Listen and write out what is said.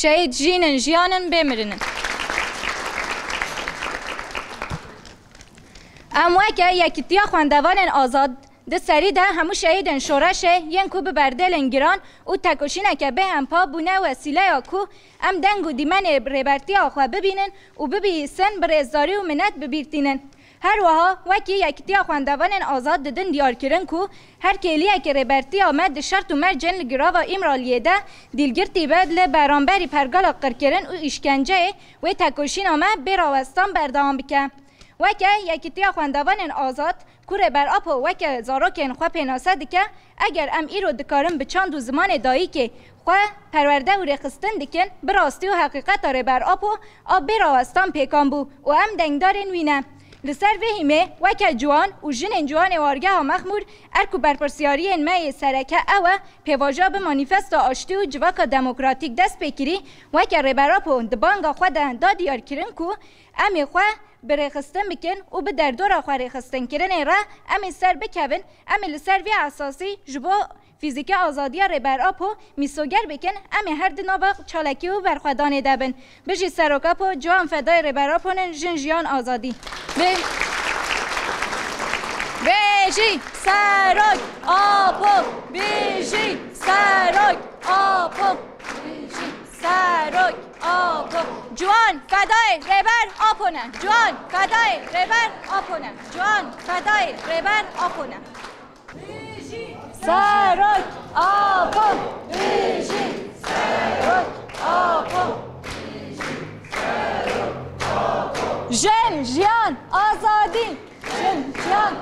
شهید جینن جیانن بمرنن ام وکه یکیتیا خواندوان آزاد ده سری ده همو شهیدن شورشه ین کو به بردل گران او تکوشینه که به هم پا بونه وسیله اکو ام دنگو دیمن ریبرتی آخوا ببینن و ببیسن برزداری و منت ببیرتینن هر وها وکی یکیتیا خواندوان آزاد ددن دیار کرن کو هر کلیه که ریبرتی آمد شرط و مرجن لگرا و امرالیه ده دیلگرتی بد لبرانبری پرگال قرکرن و اشکنجه و تکوشین آمد براوستان بردام بکن وکه یکیتیا خواندوان آزاد کوره بر اپو وکه زاروکن خواه پیناسه دکه اگر ام ای رو دکارم به چند و زمان دایی که خواه پرورده و رخستن دکن براستی و حقیقت داره بر اپو آب براوستان پیکان بو و ام دنگدارن وینه لسر وهیمه وکه جوان و جن جوان وارگه ها مخمور ارکو برپرسیاری مای سرکه اوه پیواجا به مانیفست آشتی و جواک دموکراتیک دست بکری وکه ریبراپو دبانگا خود دا دیار کرن کو امی خواه برخستن بکن و به در دور آخواه رخستن کرن را امی سر بکون امی لسر وی اساسی جبو فیزیک آزادی ریبر آپو میسوگر بکن امی هر دنابق چالکی و برخوادانه دبن بجی سروکاپو جوان فدای ریبر آپونن جنجیان آزادی بجی سروک آپو بجی سروک آپو بجی سروک آپو جوان فدای ریبر آپونن جوان فدای ریبر آپونن جوان فدای ریبر آپونن سروک آپو بجی سروک آپو جن جیان آزادی جن جیان